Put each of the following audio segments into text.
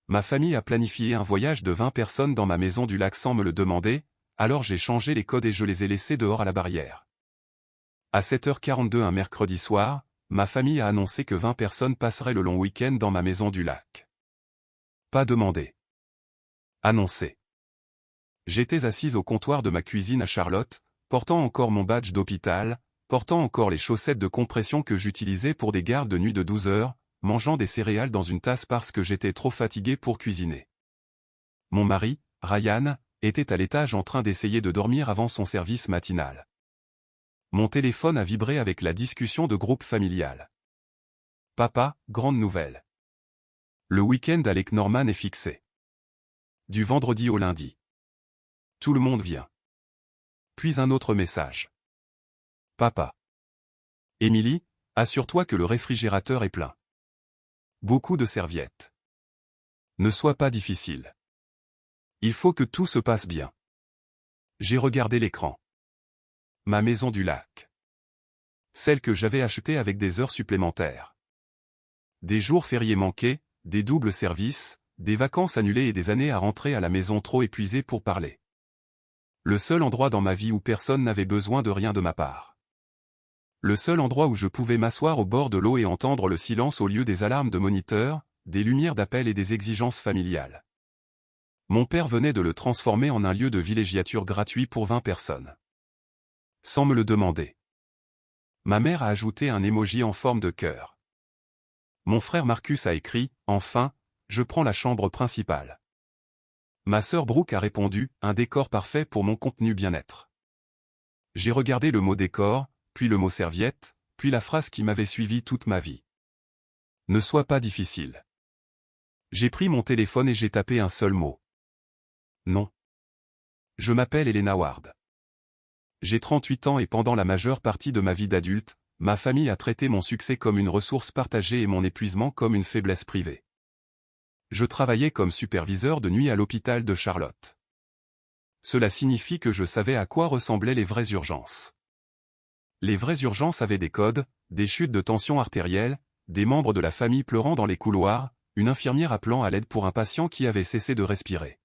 Ma famille a planifié un voyage de 20 personnes dans ma maison du lac sans me le demander, alors j'ai changé les codes et je les ai laissés dehors à la barrière. À 7h42 un mercredi soir, ma famille a annoncé que 20 personnes passeraient le long week-end dans ma maison du lac. Pas demandé. Annoncé. J'étais assise au comptoir de ma cuisine à Charlotte, portant encore mon badge d'hôpital, portant encore les chaussettes de compression que j'utilisais pour des gardes de nuit de 12 heures, mangeant des céréales dans une tasse parce que j'étais trop fatigué pour cuisiner. Mon mari, Ryan, était à l'étage en train d'essayer de dormir avant son service matinal. Mon téléphone a vibré avec la discussion de groupe familial. Papa, grande nouvelle. Le week-end à Lake Norman est fixé. Du vendredi au lundi. Tout le monde vient. Puis un autre message. Papa. Émilie, assure-toi que le réfrigérateur est plein. Beaucoup de serviettes. Ne sois pas difficile. Il faut que tout se passe bien. J'ai regardé l'écran. Ma maison du lac. Celle que j'avais achetée avec des heures supplémentaires. Des jours fériés manqués, des doubles services, des vacances annulées et des années à rentrer à la maison trop épuisé pour parler. Le seul endroit dans ma vie où personne n'avait besoin de rien de ma part. Le seul endroit où je pouvais m'asseoir au bord de l'eau et entendre le silence au lieu des alarmes de moniteur, des lumières d'appel et des exigences familiales. Mon père venait de le transformer en un lieu de villégiature gratuit pour 20 personnes. Sans me le demander. Ma mère a ajouté un emoji en forme de cœur. Mon frère Marcus a écrit « Enfin, je prends la chambre principale ». Ma sœur Brooke a répondu « Un décor parfait pour mon contenu bien-être ». J'ai regardé le mot décor, puis le mot serviette, puis la phrase qui m'avait suivi toute ma vie. Ne sois pas difficile. J'ai pris mon téléphone et j'ai tapé un seul mot. Non. Je m'appelle Elena Ward. J'ai 38 ans et pendant la majeure partie de ma vie d'adulte, ma famille a traité mon succès comme une ressource partagée et mon épuisement comme une faiblesse privée. Je travaillais comme superviseur de nuit à l'hôpital de Charlotte. Cela signifie que je savais à quoi ressemblaient les vraies urgences. Les vraies urgences avaient des codes, des chutes de tension artérielle, des membres de la famille pleurant dans les couloirs, une infirmière appelant à l'aide pour un patient qui avait cessé de respirer.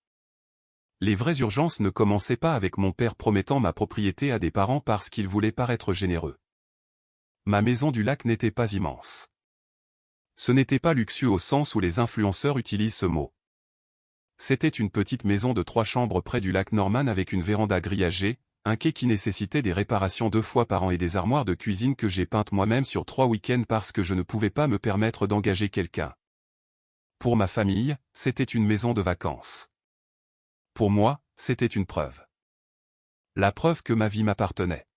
Les vraies urgences ne commençaient pas avec mon père promettant ma propriété à des parents parce qu'il voulait paraître généreux. Ma maison du lac n'était pas immense. Ce n'était pas luxueux au sens où les influenceurs utilisent ce mot. C'était une petite maison de 3 chambres près du lac Norman avec une véranda grillagée, un quai qui nécessitait des réparations 2 fois par an et des armoires de cuisine que j'ai peintes moi-même sur 3 week-ends parce que je ne pouvais pas me permettre d'engager quelqu'un. Pour ma famille, c'était une maison de vacances. Pour moi, c'était une preuve. La preuve que ma vie m'appartenait.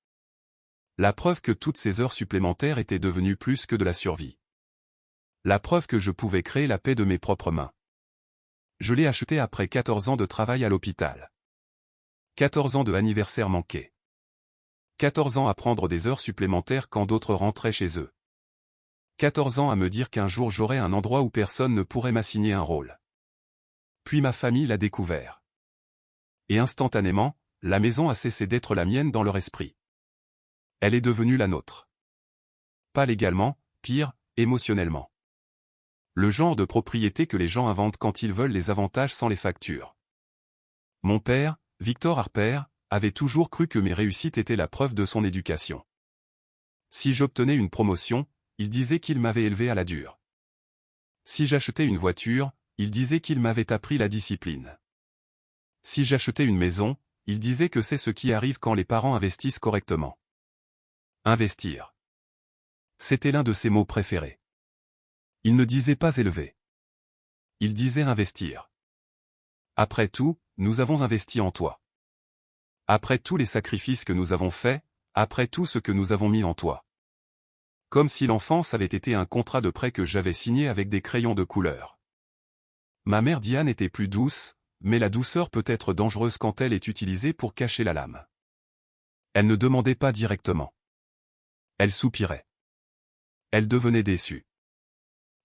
La preuve que toutes ces heures supplémentaires étaient devenues plus que de la survie. La preuve que je pouvais créer la paix de mes propres mains. Je l'ai acheté après 14 ans de travail à l'hôpital. 14 ans de anniversaire manqué. 14 ans à prendre des heures supplémentaires quand d'autres rentraient chez eux. 14 ans à me dire qu'un jour j'aurais un endroit où personne ne pourrait m'assigner un rôle. Puis ma famille l'a découvert. Et instantanément, la maison a cessé d'être la mienne dans leur esprit. Elle est devenue la nôtre. Pas légalement, pire, émotionnellement. Le genre de propriété que les gens inventent quand ils veulent les avantages sans les factures. Mon père, Victor Harper, avait toujours cru que mes réussites étaient la preuve de son éducation. Si j'obtenais une promotion, il disait qu'il m'avait élevé à la dure. Si j'achetais une voiture, il disait qu'il m'avait appris la discipline. Si j'achetais une maison, il disait que c'est ce qui arrive quand les parents investissent correctement. Investir. C'était l'un de ses mots préférés. Il ne disait pas élever. Il disait investir. Après tout, nous avons investi en toi. Après tous les sacrifices que nous avons faits, après tout ce que nous avons mis en toi. Comme si l'enfance avait été un contrat de prêt que j'avais signé avec des crayons de couleur. Ma mère Diane était plus douce, mais la douceur peut être dangereuse quand elle est utilisée pour cacher la lame. Elle ne demandait pas directement. Elle soupirait. Elle devenait déçue.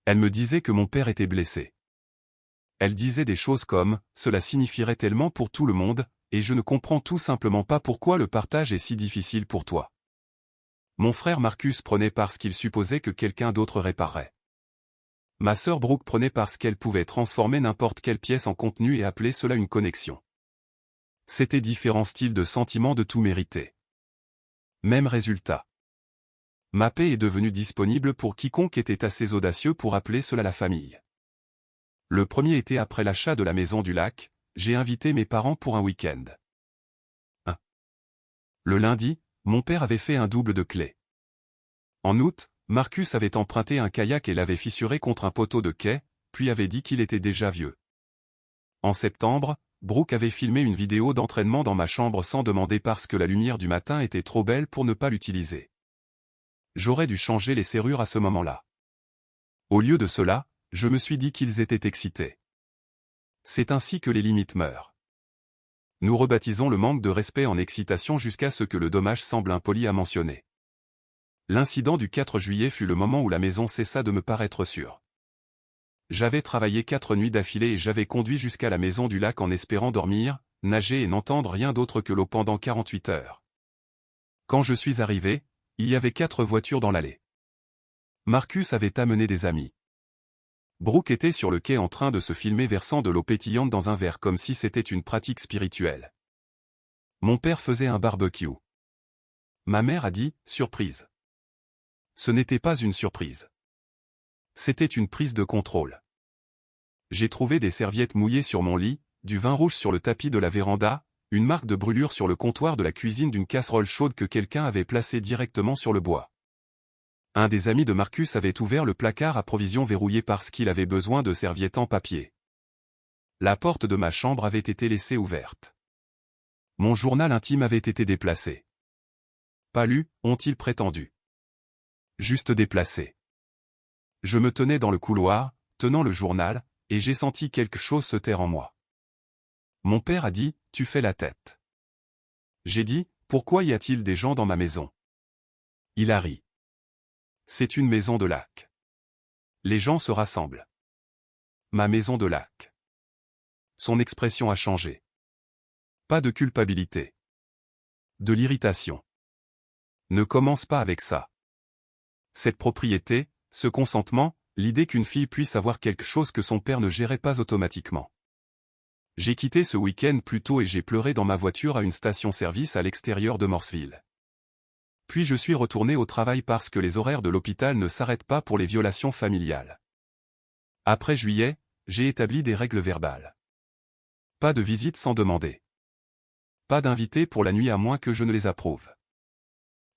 Elle me disait que mon père était blessé. Elle disait des choses comme « Cela signifierait tellement pour tout le monde, et je ne comprends tout simplement pas pourquoi le partage est si difficile pour toi. » Mon frère Marcus prenait parce qu'il supposait que quelqu'un d'autre réparerait. Ma sœur Brooke prenait parce qu'elle pouvait transformer n'importe quelle pièce en contenu et appelait cela une connexion. C'était différents styles de sentiments de tout mérité. Même résultat. Ma paix est devenue disponible pour quiconque était assez audacieux pour appeler cela la famille. Le premier été après l'achat de la maison du lac, j'ai invité mes parents pour un week-end. Le lundi, mon père avait fait un double de clés. En août, Marcus avait emprunté un kayak et l'avait fissuré contre un poteau de quai, puis avait dit qu'il était déjà vieux. En septembre, Brooke avait filmé une vidéo d'entraînement dans ma chambre sans demander parce que la lumière du matin était trop belle pour ne pas l'utiliser. J'aurais dû changer les serrures à ce moment-là. Au lieu de cela, je me suis dit qu'ils étaient excités. C'est ainsi que les limites meurent. Nous rebaptisons le manque de respect en excitation jusqu'à ce que le dommage semble impoli à mentionner. L'incident du 4 juillet fut le moment où la maison cessa de me paraître sûre. J'avais travaillé 4 nuits d'affilée et j'avais conduit jusqu'à la maison du lac en espérant dormir, nager et n'entendre rien d'autre que l'eau pendant 48 heures. Quand je suis arrivé, il y avait 4 voitures dans l'allée. Marcus avait amené des amis. Brooke était sur le quai en train de se filmer versant de l'eau pétillante dans un verre comme si c'était une pratique spirituelle. Mon père faisait un barbecue. Ma mère a dit « surprise ». Ce n'était pas une surprise. C'était une prise de contrôle. J'ai trouvé des serviettes mouillées sur mon lit, du vin rouge sur le tapis de la véranda, une marque de brûlure sur le comptoir de la cuisine d'une casserole chaude que quelqu'un avait placée directement sur le bois. Un des amis de Marcus avait ouvert le placard à provisions verrouillé parce qu'il avait besoin de serviettes en papier. La porte de ma chambre avait été laissée ouverte. Mon journal intime avait été déplacé. Pas lu, ont-ils prétendu. Juste déplacé. Je me tenais dans le couloir, tenant le journal, et j'ai senti quelque chose se taire en moi. Mon père a dit, « Tu fais la tête ». J'ai dit, « Pourquoi y a-t-il des gens dans ma maison ?» Il a ri. C'est une maison de lac. Les gens se rassemblent. Ma maison de lac. Son expression a changé. Pas de culpabilité. De l'irritation. Ne commence pas avec ça. Cette propriété, ce consentement, l'idée qu'une fille puisse avoir quelque chose que son père ne gérait pas automatiquement. J'ai quitté ce week-end plus tôt et j'ai pleuré dans ma voiture à une station-service à l'extérieur de Morceville. Puis je suis retourné au travail parce que les horaires de l'hôpital ne s'arrêtent pas pour les violations familiales. Après juillet, j'ai établi des règles verbales. Pas de visite sans demander. Pas d'invités pour la nuit à moins que je ne les approuve.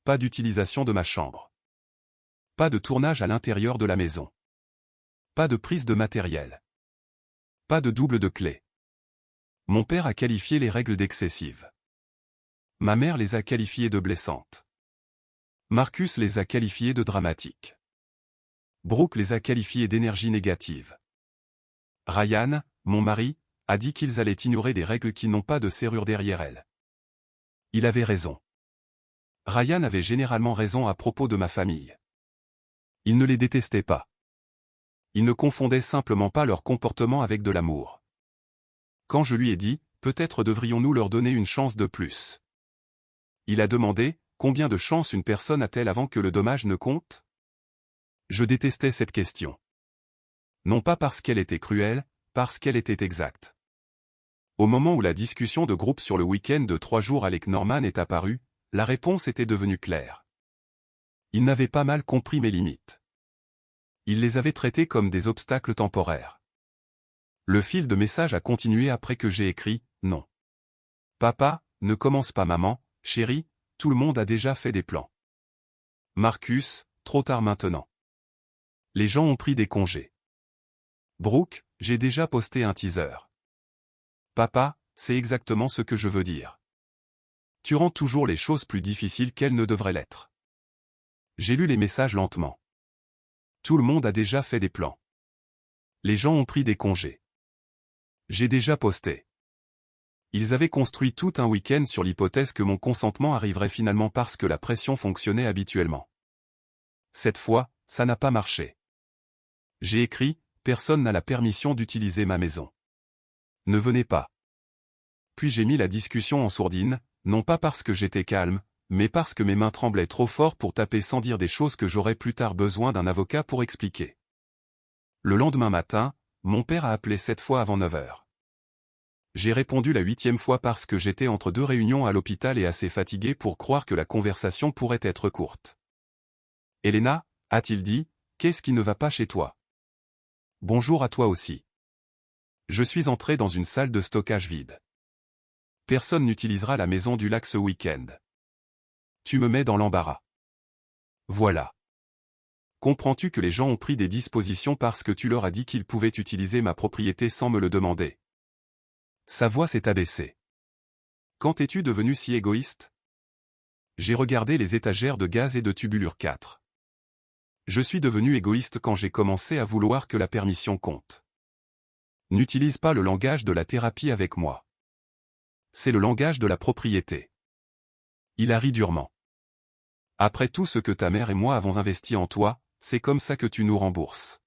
Pas d'utilisation de ma chambre. Pas de tournage à l'intérieur de la maison. Pas de prise de matériel. Pas de double de clé. Mon père a qualifié les règles d'excessives. Ma mère les a qualifiées de blessantes. Marcus les a qualifiées de dramatiques. Brooke les a qualifiées d'énergie négative. Ryan, mon mari, a dit qu'ils allaient ignorer des règles qui n'ont pas de serrure derrière elles. Il avait raison. Ryan avait généralement raison à propos de ma famille. Il ne les détestait pas. Il ne confondait simplement pas leur comportement avec de l'amour. Quand je lui ai dit, peut-être devrions-nous leur donner une chance de plus. Il a demandé, combien de chances une personne a-t-elle avant que le dommage ne compte? Je détestais cette question. Non pas parce qu'elle était cruelle, parce qu'elle était exacte. Au moment où la discussion de groupe sur le week-end de 3 jours avec Norman est apparue, la réponse était devenue claire. Il n'avait pas mal compris mes limites. Il les avait traitées comme des obstacles temporaires. Le fil de message a continué après que j'ai écrit « Non. Papa, ne commence pas maman, chérie, tout le monde a déjà fait des plans. Marcus, trop tard maintenant. Les gens ont pris des congés. Brooke, j'ai déjà posté un teaser. Papa, c'est exactement ce que je veux dire. Tu rends toujours les choses plus difficiles qu'elles ne devraient l'être. » J'ai lu les messages lentement. Tout le monde a déjà fait des plans. Les gens ont pris des congés. J'ai déjà posté. Ils avaient construit tout un week-end sur l'hypothèse que mon consentement arriverait finalement parce que la pression fonctionnait habituellement. Cette fois, ça n'a pas marché. J'ai écrit, personne n'a la permission d'utiliser ma maison. Ne venez pas. Puis j'ai mis la discussion en sourdine, non pas parce que j'étais calme, mais parce que mes mains tremblaient trop fort pour taper sans dire des choses que j'aurais plus tard besoin d'un avocat pour expliquer. Le lendemain matin, mon père a appelé 7 fois avant 9 heures. J'ai répondu la 8e fois parce que j'étais entre 2 réunions à l'hôpital et assez fatigué pour croire que la conversation pourrait être courte. Elena, a-t-il dit, qu'est-ce qui ne va pas chez toi? Bonjour à toi aussi. Je suis entré dans une salle de stockage vide. Personne n'utilisera la maison du lac ce week-end. Tu me mets dans l'embarras. Voilà. Comprends-tu que les gens ont pris des dispositions parce que tu leur as dit qu'ils pouvaient utiliser ma propriété sans me le demander? Sa voix s'est abaissée. Quand es-tu devenu si égoïste? J'ai regardé les étagères de gaz et de tubulure 4. Je suis devenu égoïste quand j'ai commencé à vouloir que la permission compte. N'utilise pas le langage de la thérapie avec moi. C'est le langage de la propriété. Il a ri durement. Après tout ce que ta mère et moi avons investi en toi, c'est comme ça que tu nous rembourses.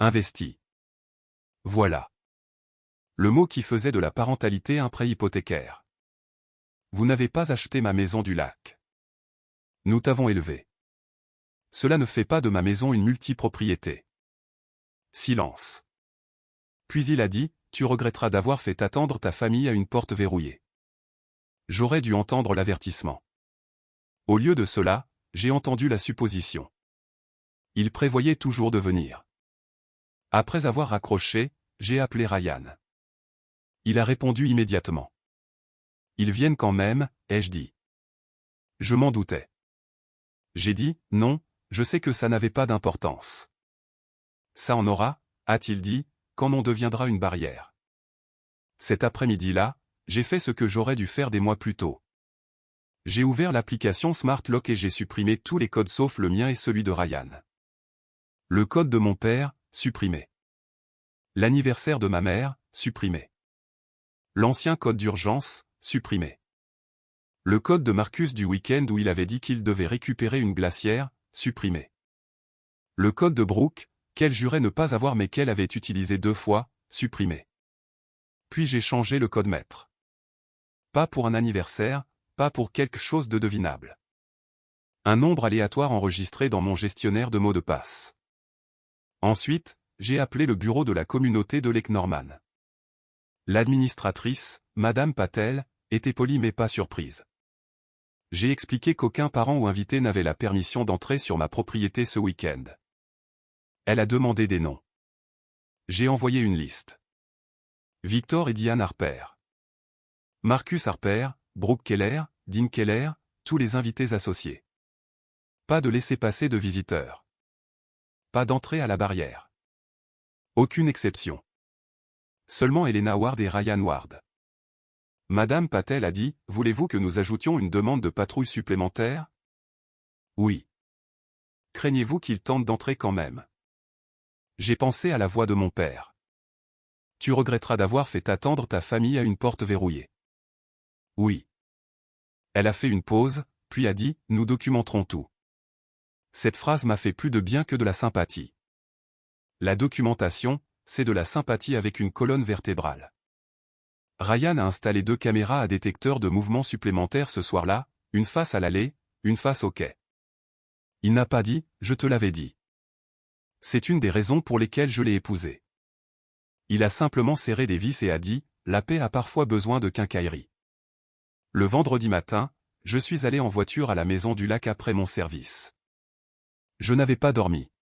Investi. Voilà. Le mot qui faisait de la parentalité un prêt hypothécaire. Vous n'avez pas acheté ma maison du lac. Nous t'avons élevé. Cela ne fait pas de ma maison une multipropriété. Silence. Puis il a dit, tu regretteras d'avoir fait attendre ta famille à une porte verrouillée. J'aurais dû entendre l'avertissement. Au lieu de cela, j'ai entendu la supposition. Il prévoyait toujours de venir. Après avoir raccroché, j'ai appelé Ryan. Il a répondu immédiatement. Ils viennent quand même, ai-je dit. Je m'en doutais. J'ai dit, non, je sais que ça n'avait pas d'importance. Ça en aura, a-t-il dit, quand on deviendra une barrière. Cet après-midi-là, j'ai fait ce que j'aurais dû faire des mois plus tôt. J'ai ouvert l'application Smart Lock et j'ai supprimé tous les codes sauf le mien et celui de Ryan. Le code de mon père, supprimé. L'anniversaire de ma mère, supprimé. L'ancien code d'urgence, supprimé. Le code de Marcus du week-end où il avait dit qu'il devait récupérer une glacière, supprimé. Le code de Brooke, qu'elle jurait ne pas avoir mais qu'elle avait utilisé 2 fois, supprimé. Puis j'ai changé le code maître. Pas pour un anniversaire, pas pour quelque chose de devinable. Un nombre aléatoire enregistré dans mon gestionnaire de mots de passe. Ensuite, j'ai appelé le bureau de la communauté de Lake Norman. L'administratrice, Madame Patel, était polie mais pas surprise. J'ai expliqué qu'aucun parent ou invité n'avait la permission d'entrer sur ma propriété ce week-end. Elle a demandé des noms. J'ai envoyé une liste. Victor et Diane Harper. Marcus Harper, Brooke Keller, Dean Keller, tous les invités associés. Pas de laissez-passer de visiteurs. Pas d'entrée à la barrière. Aucune exception. Seulement Elena Ward et Ryan Ward. Madame Patel a dit, voulez-vous que nous ajoutions une demande de patrouille supplémentaire? Oui. Craignez-vous qu'il tente d'entrer quand même? J'ai pensé à la voix de mon père. Tu regretteras d'avoir fait attendre ta famille à une porte verrouillée. Oui. Elle a fait une pause, puis a dit, nous documenterons tout. Cette phrase m'a fait plus de bien que de la sympathie. La documentation, c'est de la sympathie avec une colonne vertébrale. Ryan a installé 2 caméras à détecteur de mouvement supplémentaires ce soir-là, une face à l'allée, une face au quai. Il n'a pas dit, je te l'avais dit. C'est une des raisons pour lesquelles je l'ai épousé. Il a simplement serré des vis et a dit, la paix a parfois besoin de quincaillerie. Le vendredi matin, je suis allé en voiture à la maison du lac après mon service. Je n'avais pas dormi.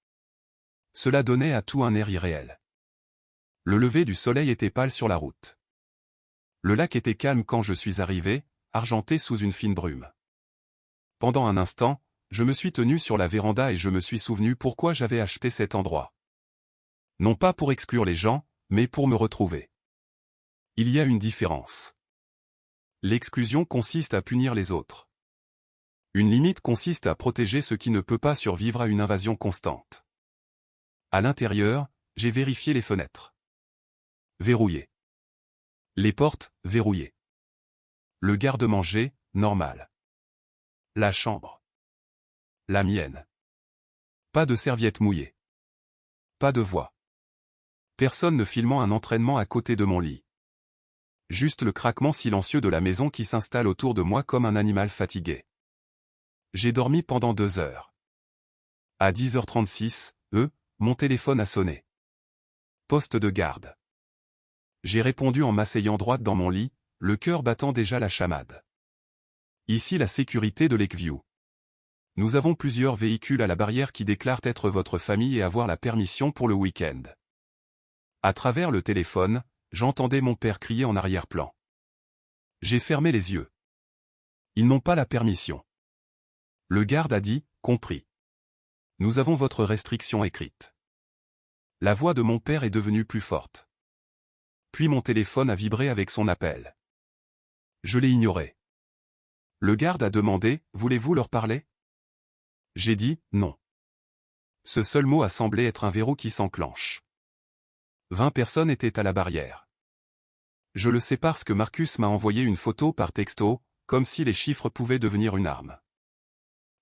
Cela donnait à tout un air irréel. Le lever du soleil était pâle sur la route. Le lac était calme quand je suis arrivé, argenté sous une fine brume. Pendant un instant, je me suis tenu sur la véranda et je me suis souvenu pourquoi j'avais acheté cet endroit. Non pas pour exclure les gens, mais pour me retrouver. Il y a une différence. L'exclusion consiste à punir les autres. Une limite consiste à protéger ce qui ne peut pas survivre à une invasion constante. À l'intérieur, j'ai vérifié les fenêtres. Verrouillées. Les portes, verrouillées. Le garde-manger, normal. La chambre. La mienne. Pas de serviette mouillée. Pas de voix. Personne ne filmant un entraînement à côté de mon lit. Juste le craquement silencieux de la maison qui s'installe autour de moi comme un animal fatigué. J'ai dormi pendant 2 heures. À 10h36, mon téléphone a sonné. Poste de garde. J'ai répondu en m'asseyant droite dans mon lit, le cœur battant déjà la chamade. Ici la sécurité de Lakeview. Nous avons plusieurs véhicules à la barrière qui déclarent être votre famille et avoir la permission pour le week-end. À travers le téléphone, j'entendais mon père crier en arrière-plan. J'ai fermé les yeux. Ils n'ont pas la permission. Le garde a dit, compris. Nous avons votre restriction écrite. La voix de mon père est devenue plus forte. Puis mon téléphone a vibré avec son appel. Je l'ai ignoré. Le garde a demandé, voulez-vous leur parler? J'ai dit, non. Ce seul mot a semblé être un verrou qui s'enclenche. 20 personnes étaient à la barrière. Je le sais parce que Marcus m'a envoyé une photo par texto, comme si les chiffres pouvaient devenir une arme.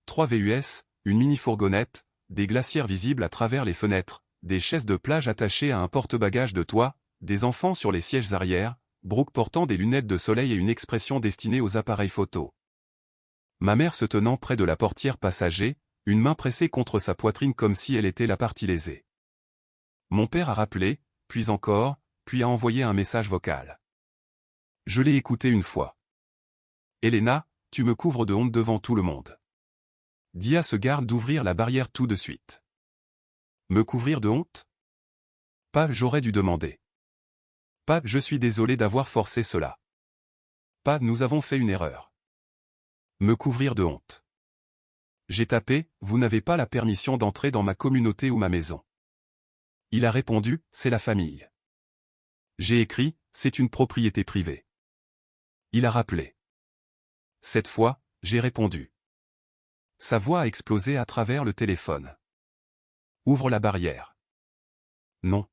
3 VUS, une mini-fourgonnette, des glacières visibles à travers les fenêtres, des chaises de plage attachées à un porte-bagages de toit, des enfants sur les sièges arrière, Brooke portant des lunettes de soleil et une expression destinée aux appareils photo. Ma mère se tenant près de la portière passager, une main pressée contre sa poitrine comme si elle était la partie lésée. Mon père a rappelé, puis encore, puis a envoyé un message vocal. Je l'ai écouté une fois. Elena, tu me couvres de honte devant tout le monde. Dis à ce garde d'ouvrir la barrière tout de suite. Me couvrir de honte? Pas, j'aurais dû demander. Pas, je suis désolé d'avoir forcé cela. Pas, nous avons fait une erreur. Me couvrir de honte. J'ai tapé, vous n'avez pas la permission d'entrer dans ma communauté ou ma maison. Il a répondu, c'est la famille. J'ai écrit, c'est une propriété privée. Il a rappelé. Cette fois, j'ai répondu. Sa voix a explosé à travers le téléphone. Ouvre la barrière. Non.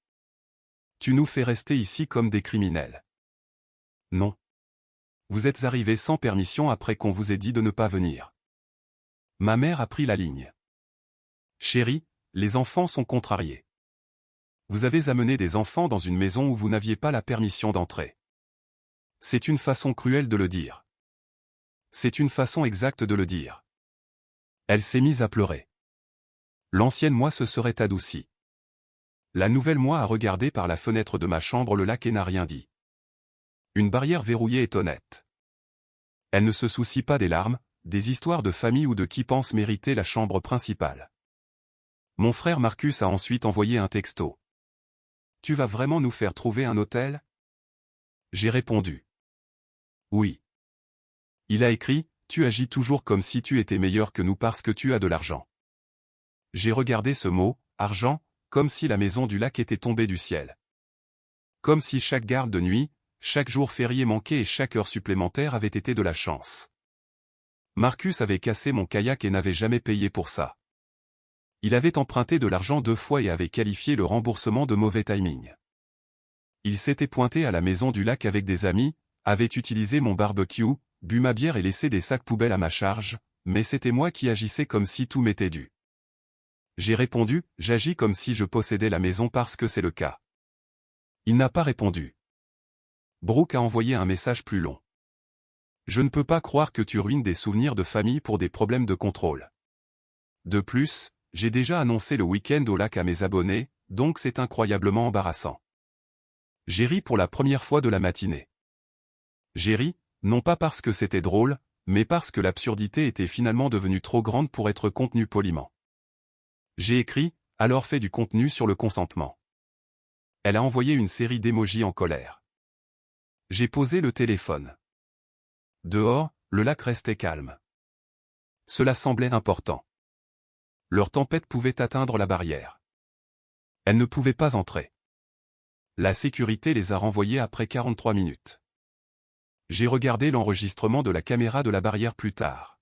Tu nous fais rester ici comme des criminels. Non. Vous êtes arrivés sans permission après qu'on vous ait dit de ne pas venir. Ma mère a pris la ligne. Chérie, les enfants sont contrariés. Vous avez amené des enfants dans une maison où vous n'aviez pas la permission d'entrer. C'est une façon cruelle de le dire. C'est une façon exacte de le dire. Elle s'est mise à pleurer. L'ancienne moi se serait adoucie. La nouvelle moi a regardé par la fenêtre de ma chambre le lac et n'a rien dit. Une barrière verrouillée est honnête. Elle ne se soucie pas des larmes, des histoires de famille ou de qui pense mériter la chambre principale. Mon frère Marcus a ensuite envoyé un texto. Tu vas vraiment nous faire trouver un hôtel? J'ai répondu. Oui. Il a écrit, tu agis toujours comme si tu étais meilleur que nous parce que tu as de l'argent. J'ai regardé ce mot, argent, comme si la maison du lac était tombée du ciel. Comme si chaque garde de nuit, chaque jour férié manqué et chaque heure supplémentaire avait été de la chance. Marcus avait cassé mon kayak et n'avait jamais payé pour ça. Il avait emprunté de l'argent 2 fois et avait qualifié le remboursement de mauvais timing. Il s'était pointé à la maison du lac avec des amis, avait utilisé mon barbecue, bu ma bière et laissé des sacs poubelles à ma charge, mais c'était moi qui agissais comme si tout m'était dû. J'ai répondu, j'agis comme si je possédais la maison parce que c'est le cas. Il n'a pas répondu. Brooke a envoyé un message plus long. Je ne peux pas croire que tu ruines des souvenirs de famille pour des problèmes de contrôle. De plus, j'ai déjà annoncé le week-end au lac à mes abonnés, donc c'est incroyablement embarrassant. J'ai ri pour la première fois de la matinée. J'ai ri, non pas parce que c'était drôle, mais parce que l'absurdité était finalement devenue trop grande pour être contenue poliment. J'ai écrit, alors fais du contenu sur le consentement. Elle a envoyé une série d'émojis en colère. J'ai posé le téléphone. Dehors, le lac restait calme. Cela semblait important. Leur tempête pouvait atteindre la barrière. Elle ne pouvait pas entrer. La sécurité les a renvoyés après 43 minutes. J'ai regardé l'enregistrement de la caméra de la barrière plus tard.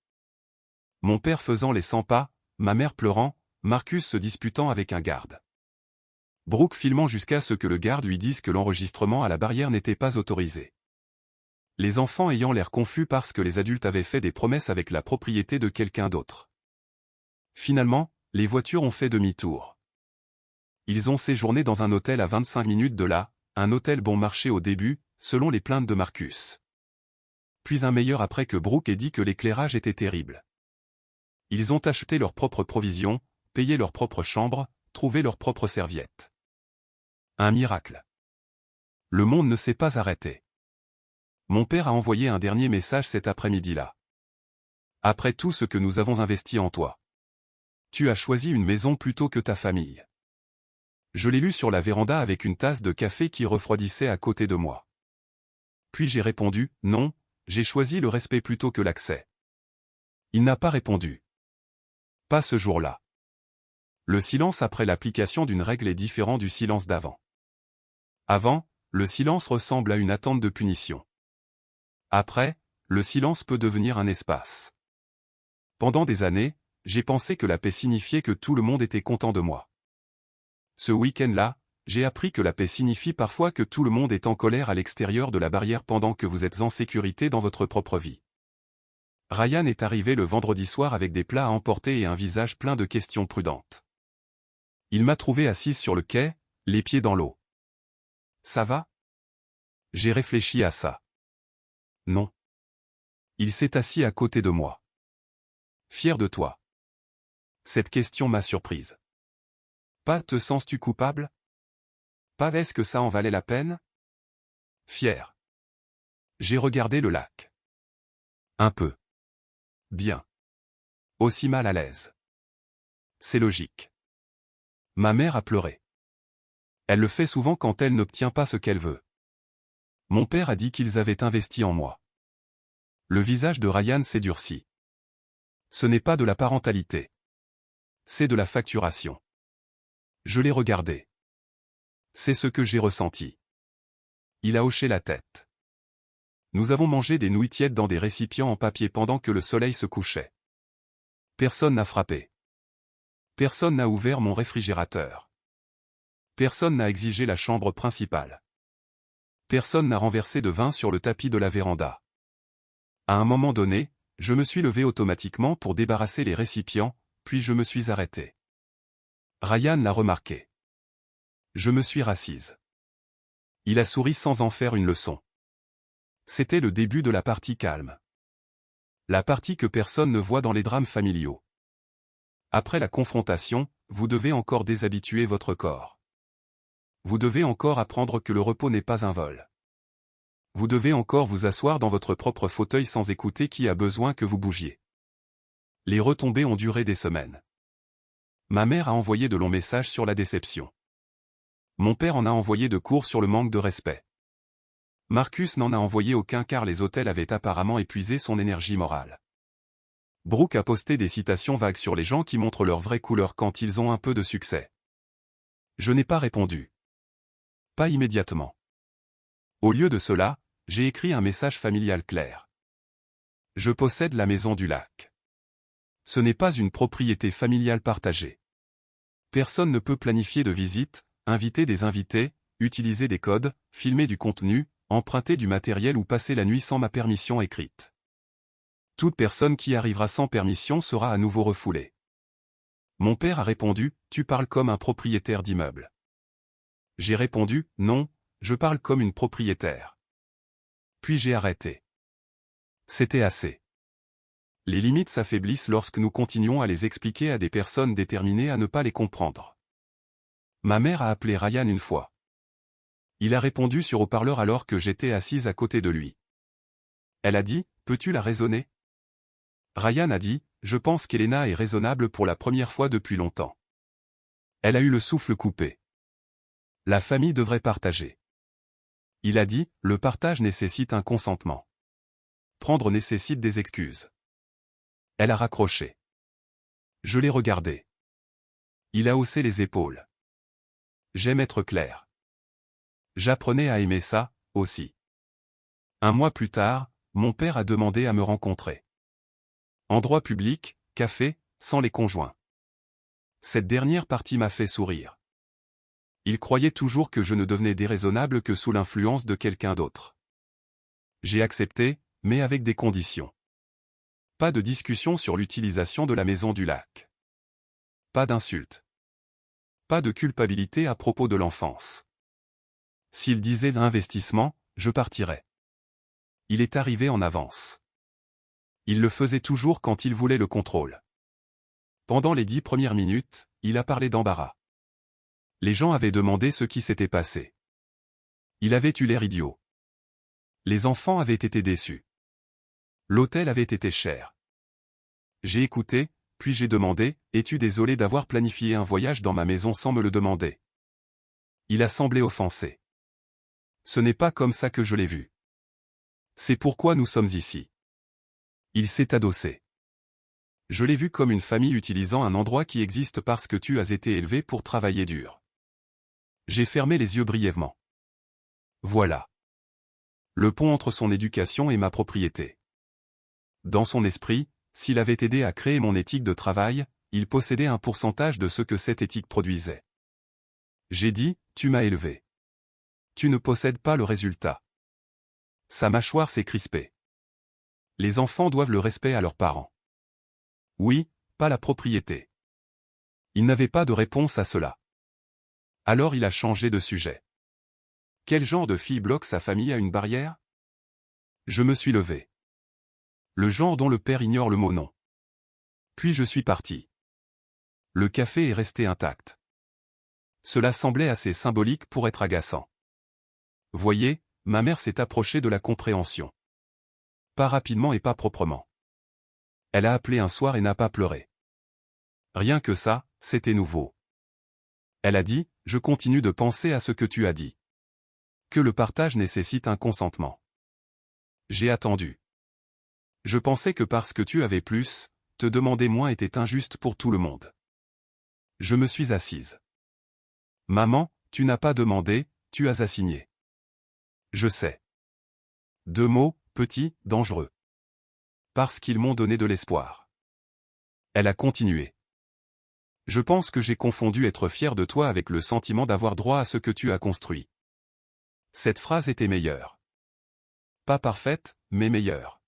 Mon père faisant les 100 pas, ma mère pleurant, Marcus se disputant avec un garde. Brooke filmant jusqu'à ce que le garde lui dise que l'enregistrement à la barrière n'était pas autorisé. Les enfants ayant l'air confus parce que les adultes avaient fait des promesses avec la propriété de quelqu'un d'autre. Finalement, les voitures ont fait demi-tour. Ils ont séjourné dans un hôtel à 25 minutes de là, un hôtel bon marché au début, selon les plaintes de Marcus. Puis un meilleur après que Brooke ait dit que l'éclairage était terrible. Ils ont acheté leurs propres provisions, payé leur propre chambre, trouvé leurs propres serviettes. Un miracle. Le monde ne s'est pas arrêté. Mon père a envoyé un dernier message cet après-midi-là. Après tout ce que nous avons investi en toi. Tu as choisi une maison plutôt que ta famille. Je l'ai lu sur la véranda avec une tasse de café qui refroidissait à côté de moi. Puis j'ai répondu, non, j'ai choisi le respect plutôt que l'accès. Il n'a pas répondu. Pas ce jour-là. Le silence après l'application d'une règle est différent du silence d'avant. Avant, le silence ressemble à une attente de punition. Après, le silence peut devenir un espace. Pendant des années, j'ai pensé que la paix signifiait que tout le monde était content de moi. Ce week-end-là, j'ai appris que la paix signifie parfois que tout le monde est en colère à l'extérieur de la barrière pendant que vous êtes en sécurité dans votre propre vie. Ryan est arrivé le vendredi soir avec des plats à emporter et un visage plein de questions prudentes. Il m'a trouvé assise sur le quai, les pieds dans l'eau. Ça va? J'ai réfléchi à ça. Non. Il s'est assis à côté de moi. Fier de toi. Cette question m'a surprise. Pas te sens-tu coupable? Pas est-ce que ça en valait la peine? Fier. J'ai regardé le lac. Un peu. Bien. Aussi mal à l'aise. C'est logique. Ma mère a pleuré. Elle le fait souvent quand elle n'obtient pas ce qu'elle veut. Mon père a dit qu'ils avaient investi en moi. Le visage de Ryan s'est durci. Ce n'est pas de la parentalité. C'est de la facturation. Je l'ai regardé. C'est ce que j'ai ressenti. Il a hoché la tête. Nous avons mangé des nouilles tièdes dans des récipients en papier pendant que le soleil se couchait. Personne n'a frappé. Personne n'a ouvert mon réfrigérateur. Personne n'a exigé la chambre principale. Personne n'a renversé de vin sur le tapis de la véranda. À un moment donné, je me suis levé automatiquement pour débarrasser les récipients, puis je me suis arrêté. Ryan l'a remarqué. Je me suis rassise. Il a souri sans en faire une leçon. C'était le début de la partie calme. La partie que personne ne voit dans les drames familiaux. Après la confrontation, vous devez encore déshabituer votre corps. Vous devez encore apprendre que le repos n'est pas un vol. Vous devez encore vous asseoir dans votre propre fauteuil sans écouter qui a besoin que vous bougiez. Les retombées ont duré des semaines. Ma mère a envoyé de longs messages sur la déception. Mon père en a envoyé de courts sur le manque de respect. Marcus n'en a envoyé aucun car les hôtels avaient apparemment épuisé son énergie morale. Brooke a posté des citations vagues sur les gens qui montrent leur vraie couleur quand ils ont un peu de succès. Je n'ai pas répondu. Pas immédiatement. Au lieu de cela, j'ai écrit un message familial clair. Je possède la maison du lac. Ce n'est pas une propriété familiale partagée. Personne ne peut planifier de visites, inviter des invités, utiliser des codes, filmer du contenu, emprunter du matériel ou passer la nuit sans ma permission écrite. Toute personne qui arrivera sans permission sera à nouveau refoulée. Mon père a répondu, « Tu parles comme un propriétaire d'immeuble. » J'ai répondu, « Non, je parle comme une propriétaire. » Puis j'ai arrêté. C'était assez. Les limites s'affaiblissent lorsque nous continuons à les expliquer à des personnes déterminées à ne pas les comprendre. Ma mère a appelé Ryan une fois. Il a répondu sur haut-parleur alors que j'étais assise à côté de lui. Elle a dit, « Peux-tu la raisonner ?» Ryan a dit, « Je pense qu'Elena est raisonnable pour la première fois depuis longtemps. » Elle a eu le souffle coupé. La famille devrait partager. Il a dit, « Le partage nécessite un consentement. Prendre nécessite des excuses. » Elle a raccroché. Je l'ai regardé. Il a haussé les épaules. J'aime être clair. J'apprenais à aimer ça, aussi. Un mois plus tard, mon père a demandé à me rencontrer. Endroit public, café, sans les conjoints. Cette dernière partie m'a fait sourire. Il croyait toujours que je ne devenais déraisonnable que sous l'influence de quelqu'un d'autre. J'ai accepté, mais avec des conditions. Pas de discussion sur l'utilisation de la maison du lac. Pas d'insultes. Pas de culpabilité à propos de l'enfance. S'il disait investissement, je partirais. Il est arrivé en avance. Il le faisait toujours quand il voulait le contrôle. Pendant les 10 premières minutes, il a parlé d'embarras. Les gens avaient demandé ce qui s'était passé. Il avait eu l'air idiot. Les enfants avaient été déçus. L'hôtel avait été cher. J'ai écouté, puis j'ai demandé, « Es-tu désolé d'avoir planifié un voyage dans ma maison sans me le demander ?» Il a semblé offensé. Ce n'est pas comme ça que je l'ai vu. C'est pourquoi nous sommes ici. Il s'est adossé. Je l'ai vu comme une famille utilisant un endroit qui existe parce que tu as été élevé pour travailler dur. J'ai fermé les yeux brièvement. Voilà. Le pont entre son éducation et ma propriété. Dans son esprit, s'il avait aidé à créer mon éthique de travail, il possédait un pourcentage de ce que cette éthique produisait. J'ai dit, tu m'as élevé. Tu ne possèdes pas le résultat. Sa mâchoire s'est crispée. Les enfants doivent le respect à leurs parents. Oui, pas la propriété. Il n'avait pas de réponse à cela. Alors il a changé de sujet. Quel genre de fille bloque sa famille à une barrière? Je me suis levé. Le genre dont le père ignore le mot non. Puis je suis parti. Le café est resté intact. Cela semblait assez symbolique pour être agaçant. Voyez, ma mère s'est approchée de la compréhension. Pas rapidement et pas proprement. Elle a appelé un soir et n'a pas pleuré. Rien que ça, c'était nouveau. Elle a dit, je continue de penser à ce que tu as dit. Que le partage nécessite un consentement. J'ai attendu. Je pensais que parce que tu avais plus, te demander moins était injuste pour tout le monde. Je me suis assise. Maman, tu n'as pas demandé, tu as assigné. Je sais. 2 mots, petit, dangereux. Parce qu'ils m'ont donné de l'espoir. Elle a continué. Je pense que j'ai confondu être fier de toi avec le sentiment d'avoir droit à ce que tu as construit. Cette phrase était meilleure. Pas parfaite, mais meilleure.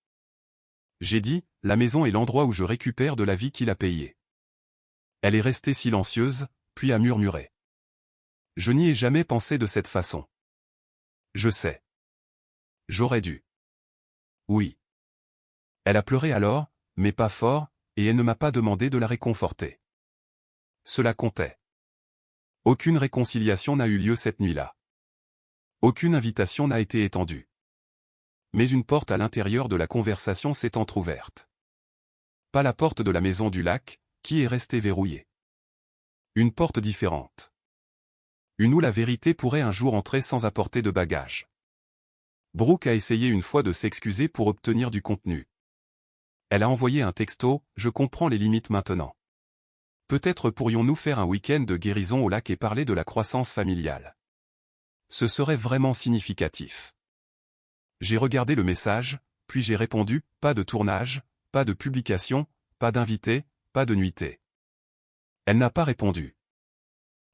J'ai dit, la maison est l'endroit où je récupère de la vie qu'il a payée. Elle est restée silencieuse, puis a murmuré. Je n'y ai jamais pensé de cette façon. Je sais. J'aurais dû. Oui. Elle a pleuré alors, mais pas fort, et elle ne m'a pas demandé de la réconforter. Cela comptait. Aucune réconciliation n'a eu lieu cette nuit-là. Aucune invitation n'a été étendue. Mais une porte à l'intérieur de la conversation s'est entr'ouverte. Pas la porte de la maison du lac, qui est restée verrouillée. Une porte différente. Une où la vérité pourrait un jour entrer sans apporter de bagages. Brooke a essayé une fois de s'excuser pour obtenir du contenu. Elle a envoyé un texto, je comprends les limites maintenant. Peut-être pourrions-nous faire un week-end de guérison au lac et parler de la croissance familiale. Ce serait vraiment significatif. J'ai regardé le message, puis j'ai répondu, pas de tournage, pas de publication, pas d'invité, pas de nuitée. Elle n'a pas répondu.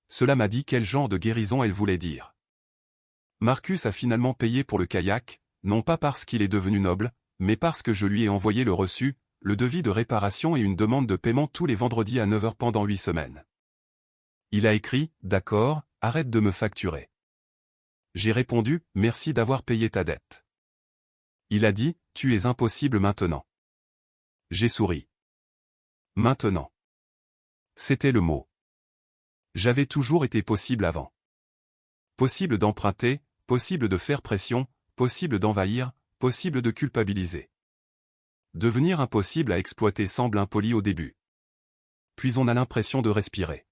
Cela m'a dit quel genre de guérison elle voulait dire. Marcus a finalement payé pour le kayak, non pas parce qu'il est devenu noble, mais parce que je lui ai envoyé le reçu, le devis de réparation et une demande de paiement tous les vendredis à 9 h pendant 8 semaines. Il a écrit, d'accord, arrête de me facturer. J'ai répondu, merci d'avoir payé ta dette. Il a dit, tu es impossible maintenant. J'ai souri. Maintenant. C'était le mot. J'avais toujours été possible avant. Possible d'emprunter, possible de faire pression, possible d'envahir, possible de culpabiliser. Devenir impossible à exploiter semble impoli au début. Puis on a l'impression de respirer.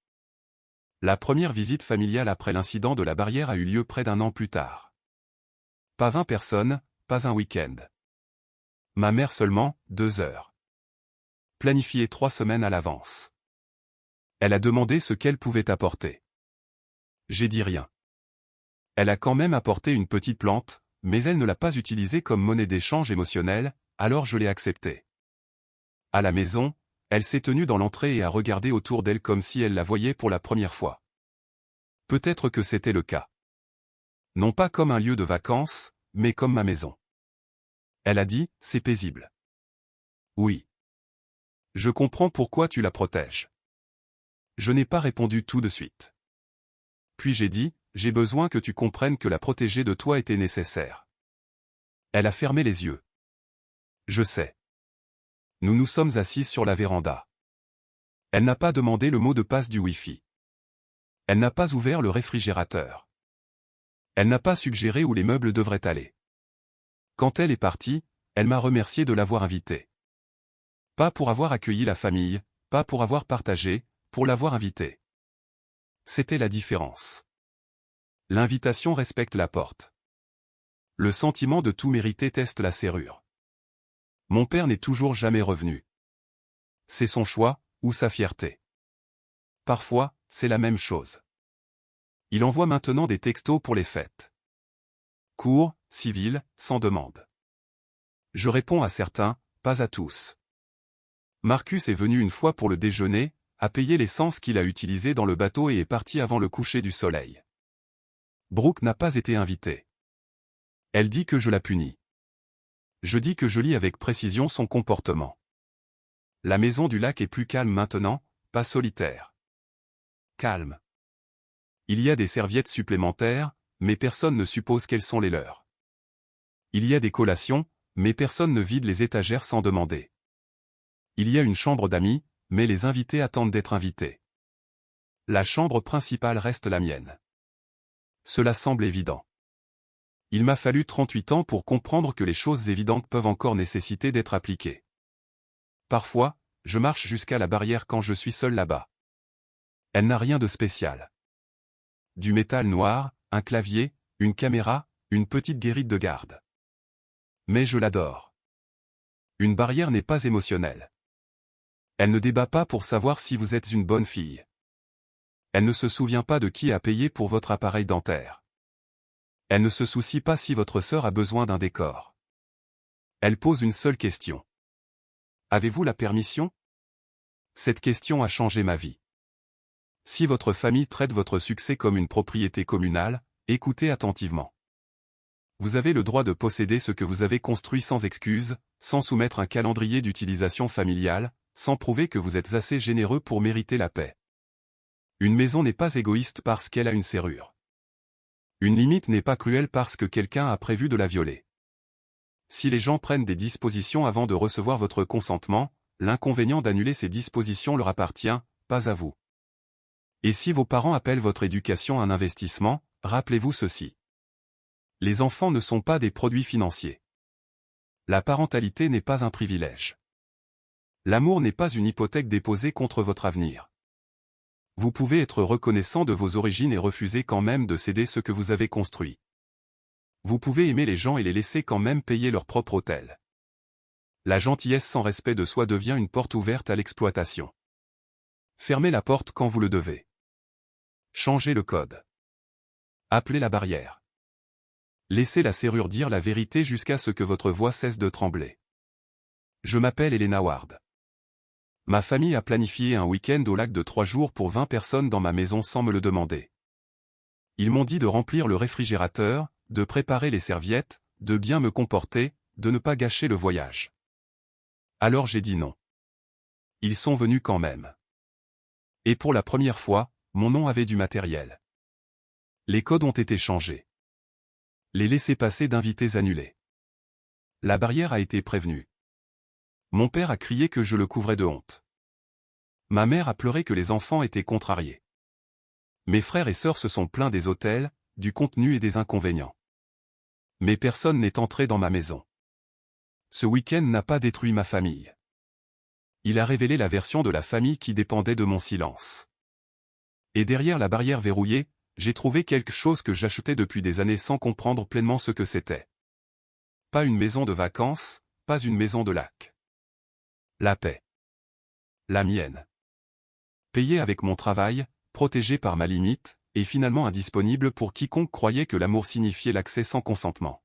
La première visite familiale après l'incident de la barrière a eu lieu près d'1 an plus tard. Pas 20 personnes, pas un week-end. Ma mère seulement, 2 heures. Planifié 3 semaines à l'avance. Elle a demandé ce qu'elle pouvait apporter. J'ai dit rien. Elle a quand même apporté une petite plante, mais elle ne l'a pas utilisée comme monnaie d'échange émotionnelle, alors je l'ai acceptée. À la maison, elle s'est tenue dans l'entrée et a regardé autour d'elle comme si elle la voyait pour la première fois. Peut-être que c'était le cas. Non pas comme un lieu de vacances, mais comme ma maison. Elle a dit, c'est paisible. Oui. Je comprends pourquoi tu la protèges. Je n'ai pas répondu tout de suite. Puis j'ai dit, j'ai besoin que tu comprennes que la protéger de toi était nécessaire. Elle a fermé les yeux. Je sais. Nous nous sommes assis sur la véranda. Elle n'a pas demandé le mot de passe du Wi-Fi. Elle n'a pas ouvert le réfrigérateur. Elle n'a pas suggéré où les meubles devraient aller. Quand elle est partie, elle m'a remercié de l'avoir invitée. Pas pour avoir accueilli la famille, pas pour avoir partagé, pour l'avoir invitée. C'était la différence. L'invitation respecte la porte. Le sentiment de tout mériter teste la serrure. Mon père n'est toujours jamais revenu. C'est son choix, ou sa fierté. Parfois, c'est la même chose. Il envoie maintenant des textos pour les fêtes. Courts, civils, sans demande. Je réponds à certains, pas à tous. Marcus est venu une fois pour le déjeuner, a payé l'essence qu'il a utilisée dans le bateau et est parti avant le coucher du soleil. Brooke n'a pas été invitée. Elle dit que je la punis. Je dis que je lis avec précision son comportement. La maison du lac est plus calme maintenant, pas solitaire. Calme. Il y a des serviettes supplémentaires, mais personne ne suppose qu'elles sont les leurs. Il y a des collations, mais personne ne vide les étagères sans demander. Il y a une chambre d'amis, mais les invités attendent d'être invités. La chambre principale reste la mienne. Cela semble évident. Il m'a fallu 38 ans pour comprendre que les choses évidentes peuvent encore nécessiter d'être appliquées. Parfois, je marche jusqu'à la barrière quand je suis seul là-bas. Elle n'a rien de spécial. Du métal noir, un clavier, une caméra, une petite guérite de garde. Mais je l'adore. Une barrière n'est pas émotionnelle. Elle ne débat pas pour savoir si vous êtes une bonne fille. Elle ne se souvient pas de qui a payé pour votre appareil dentaire. Elle ne se soucie pas si votre sœur a besoin d'un décor. Elle pose une seule question. Avez-vous la permission? Cette question a changé ma vie. Si votre famille traite votre succès comme une propriété communale, écoutez attentivement. Vous avez le droit de posséder ce que vous avez construit sans excuse, sans soumettre un calendrier d'utilisation familiale, sans prouver que vous êtes assez généreux pour mériter la paix. Une maison n'est pas égoïste parce qu'elle a une serrure. Une limite n'est pas cruelle parce que quelqu'un a prévu de la violer. Si les gens prennent des dispositions avant de recevoir votre consentement, l'inconvénient d'annuler ces dispositions leur appartient, pas à vous. Et si vos parents appellent votre éducation un investissement, rappelez-vous ceci. Les enfants ne sont pas des produits financiers. La parentalité n'est pas un privilège. L'amour n'est pas une hypothèque déposée contre votre avenir. Vous pouvez être reconnaissant de vos origines et refuser quand même de céder ce que vous avez construit. Vous pouvez aimer les gens et les laisser quand même payer leur propre hôtel. La gentillesse sans respect de soi devient une porte ouverte à l'exploitation. Fermez la porte quand vous le devez. Changez le code. Appelez la barrière. Laissez la serrure dire la vérité jusqu'à ce que votre voix cesse de trembler. Je m'appelle Elena Ward. Ma famille a planifié un week-end au lac de 3 jours pour 20 personnes dans ma maison sans me le demander. Ils m'ont dit de remplir le réfrigérateur, de préparer les serviettes, de bien me comporter, de ne pas gâcher le voyage. Alors j'ai dit non. Ils sont venus quand même. Et pour la première fois, mon nom avait du matériel. Les codes ont été changés. Les laissez-passer d'invités annulés. La barrière a été prévenue. Mon père a crié que je le couvrais de honte. Ma mère a pleuré que les enfants étaient contrariés. Mes frères et sœurs se sont plaints des hôtels, du contenu et des inconvénients. Mais personne n'est entré dans ma maison. Ce week-end n'a pas détruit ma famille. Il a révélé la version de la famille qui dépendait de mon silence. Et derrière la barrière verrouillée, j'ai trouvé quelque chose que j'achetais depuis des années sans comprendre pleinement ce que c'était. Pas une maison de vacances, pas une maison de lac. La paix. La mienne. Payée avec mon travail, protégée par ma limite, et finalement indisponible pour quiconque croyait que l'amour signifiait l'accès sans consentement.